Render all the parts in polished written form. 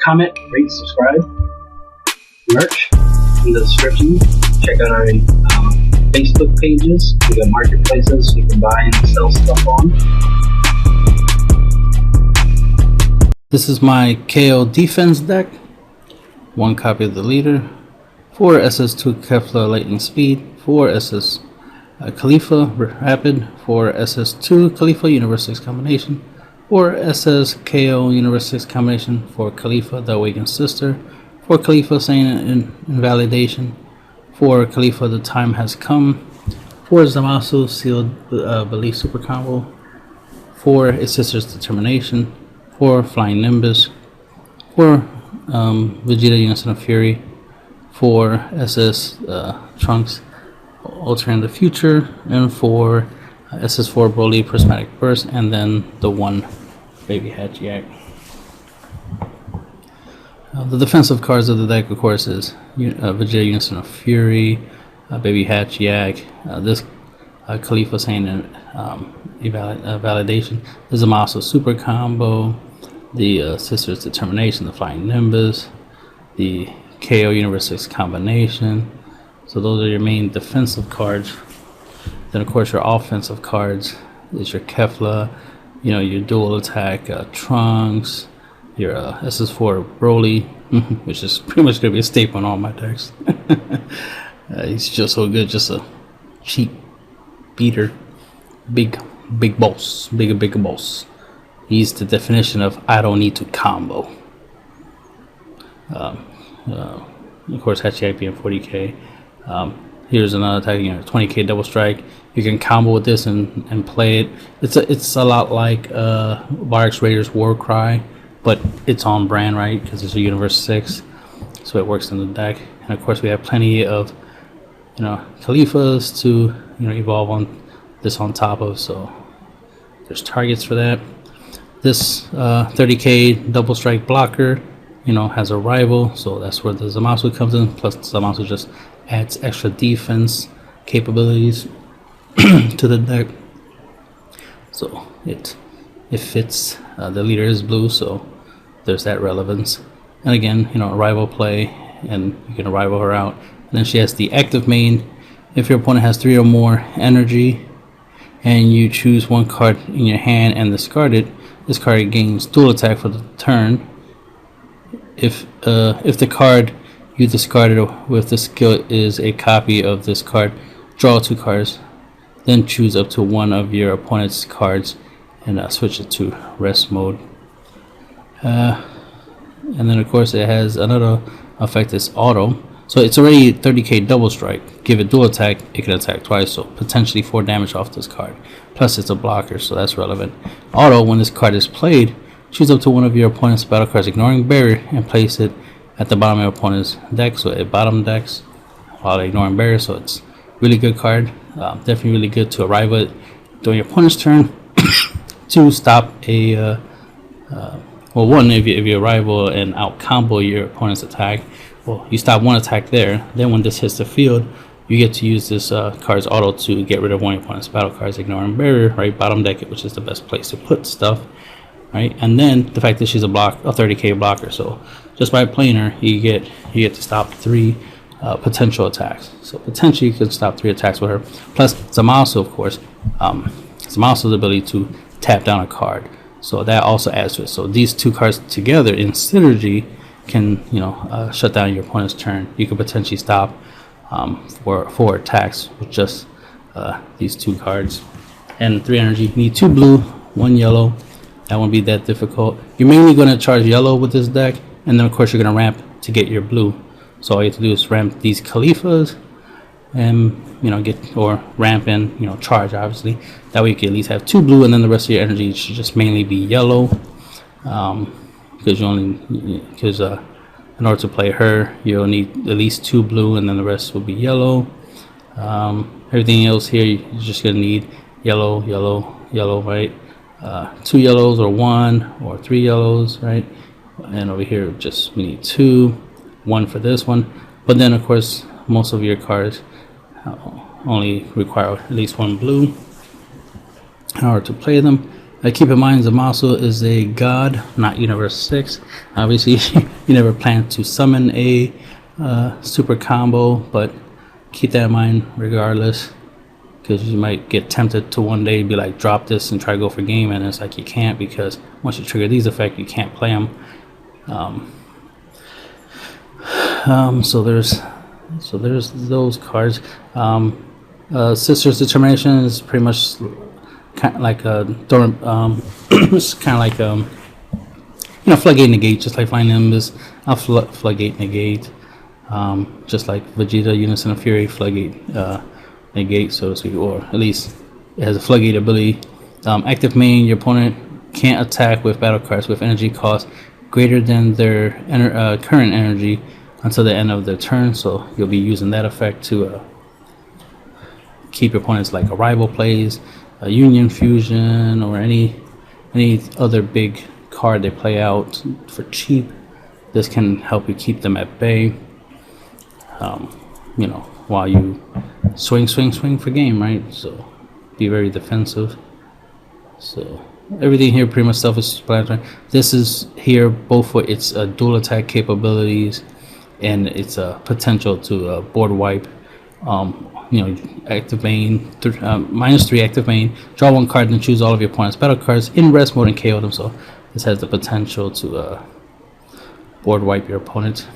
comment, rate, subscribe. Merch in the description. Check out our Facebook pages. We got marketplaces you can buy and sell stuff on. This is my Kale defense deck. 1 copy of the leader, 4 SS2 Kefla lightning speed, 4 SS Khalifa rapid, 4 SS2 Khalifa universe 6 combination, 4 SS Kale universe 6 combination, 4 Khalifa the awakened sister, 4 Khalifa saying invalidation, 4 Khalifa the time has come, 4 Zamasu sealed belief super combo, 4 its sister's determination, 4 flying nimbus, 4 Vegeta Unison of Fury, 4 SS Trunks Alter in the Future, and 4 SS4 Broly Prismatic Burst, and then the 1 Baby Hatch Yak. The defensive cards of the deck, of course, is Vegeta Unison of Fury, Baby Hatch Yak, this Khalifa saying validation, the Zamasu Super Combo, the Sister's Determination, the Flying Nimbus, the KO Universe 6 combination. So those are your main defensive cards. Then of course your offensive cards is your Kefla, your dual attack Trunks, your SS4 Broly, which is pretty much going to be a staple on all my decks. He's just so good, just a cheap beater, big boss, big boss. He's the definition of I don't need to combo. Of course, Hatchiak being 40k. Here's another attack, 20k double strike. You can combo with this and play it. It's a lot like Varix Raider's War Cry, but it's on brand, right? Because it's a Universe 6, so it works in the deck. And of course, we have plenty of Khalifas to evolve on this on top of. So there's targets for that. This 30k double strike blocker, has a rival, so that's where the Zamasu comes in. Plus, Zamasu just adds extra defense capabilities to the deck, so it fits. The leader is blue, so there's that relevance. And again, rival play, and you can rival her out. And then she has the active main. If your opponent has 3 or more energy, and you choose 1 card in your hand and discard it, this card gains dual attack for the turn. If the card you discarded with the skill is a copy of this card, draw 2 cards, then choose up to 1 of your opponent's cards and switch it to rest mode. And then of course it has another effect, is auto. So it's already 30k double strike. Give it dual attack, it can attack twice, so potentially 4 damage off this card. Plus it's a blocker, so that's relevant. Auto, when this card is played, choose up to 1 of your opponent's battle cards ignoring barrier and place it at the bottom of your opponent's deck, so it bottom decks while ignoring barrier. So it's really good card. Definitely really good to arrive at during your opponent's turn to stop a one, if you rival and out combo your opponent's attack, well, you stop 1 attack there. Then when this hits the field, you get to use this card's auto to get rid of 1 of your opponent's battle cards ignoring barrier, right? Bottom deck it, which is the best place to put stuff, right? And then the fact that she's a 30k blocker, so just by playing her, you get to stop 3 potential attacks. So potentially you can stop 3 attacks with her. Plus Zamasu, of course, Zamasu's ability to tap down a card, so that also adds to it. So these 2 cards together in synergy can shut down your opponent's turn. You could potentially stop 4 attacks with just these 2 cards. And 3 energy. You need 2 blue, 1 yellow. That won't be that difficult. You're mainly going to charge yellow with this deck, and then of course you're going to ramp to get your blue. So all you have to do is ramp these Khalifas and ramp and charge, obviously. That way you can at least have 2 blue, and then the rest of your energy should just mainly be yellow, because in order to play her you'll need at least 2 blue, and then the rest will be yellow. Everything else here you're just gonna need yellow, right? 2 yellows or 1 or 3 yellows, right? And over here just we need 2, 1 for this one. But then of course most of your cards only require at least 1 blue in order to play them. Keep in mind, Zamasu is a god, not Universe 6. Obviously, you never plan to summon a super combo, but keep that in mind regardless, because you might get tempted to one day be like, drop this and try to go for game, and it's like you can't, because once you trigger these effects, you can't play them. So there's those cards. Sister's Determination is pretty much kind of like a it's kind of like Floodgate Negate, just like Flying Nimbus. Floodgate Negate, just like Vegeta Unison of Fury, Floodgate Negate, so to speak, or at least it has a Floodgate ability. Active main, your opponent can't attack with battle cards with energy cost greater than their current energy until the end of their turn, so you'll be using that effect to keep your opponents like a rival plays, a Union Fusion, or any other big card they play out for cheap. This can help you keep them at bay, while you swing for game, right? So be very defensive. So everything here pretty much self-explanatory. This is here both for its dual attack capabilities and its potential to board wipe. Active main, -3 active main, draw one card and choose all of your opponent's battle cards in rest mode and KO them. So this has the potential to board wipe your opponent.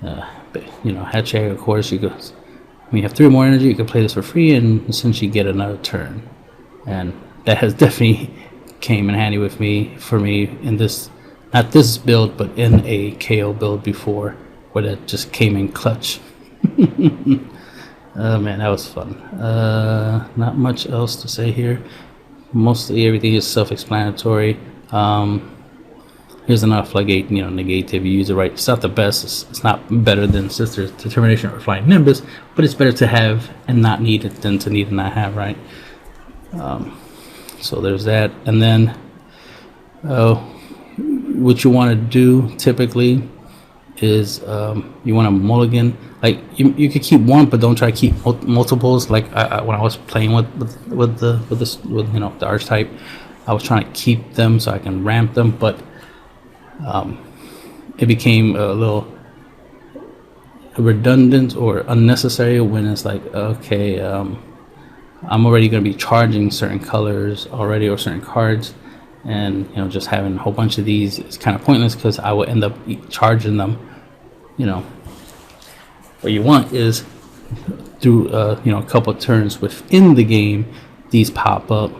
Hatchag, of course, when you have 3 more energy, you can play this for free and essentially get another turn. And that has definitely came in handy for me in this, not this build, but in a KO build before, where that just came in clutch. Oh man, that was fun. Not much else to say here. Mostly everything is self-explanatory. Here's another Floodgate, Negate if you use it right. It's not the best. It's not better than Sister's Determination or Flying Nimbus, but it's better to have and not need it than to need and not have, right? So there's that. And then what you want to do typically is you want to mulligan. Like you could keep one, but don't try to keep multiples. Like when I was playing with the archetype, I was trying to keep them so I can ramp them, but it became a little redundant or unnecessary when it's like, okay, I'm already going to be charging certain colors already or certain cards, and just having a whole bunch of these is kind of pointless because I will end up charging them. What you want is through a couple of turns within the game, these pop up,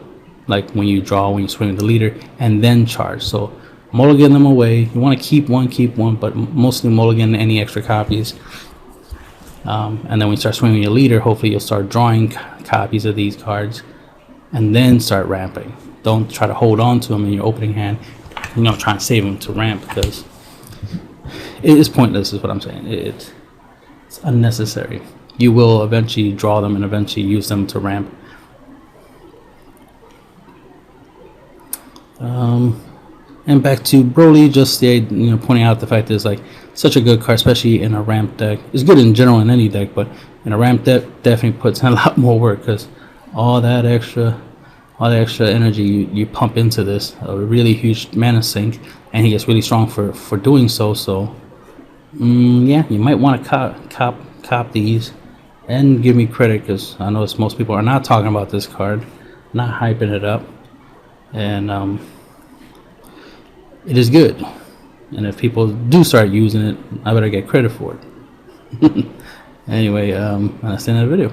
like when you draw, when you swing with the leader, and then charge. So mulligan them away. You want to keep one, but mostly mulligan any extra copies. And then when you start swinging your leader, hopefully you'll start drawing copies of these cards, and then start ramping. Don't try to hold on to them in your opening hand. Try and save them to ramp, because it is pointless, is what I'm saying. It's unnecessary. You will eventually draw them and eventually use them to ramp. And back to Broly, just pointing out the fact that it's like such a good card, especially in a ramp deck. It's good in general in any deck, but in a ramp deck definitely puts in a lot more work, because all that extra energy you pump into this, a really huge mana sink, and he gets really strong for doing so. So yeah, you might want to cop these and give me credit, because I know most people are not talking about this card, not hyping it up, and it is good. And if people do start using it, I better get credit for it. Anyway, that's the end of the video.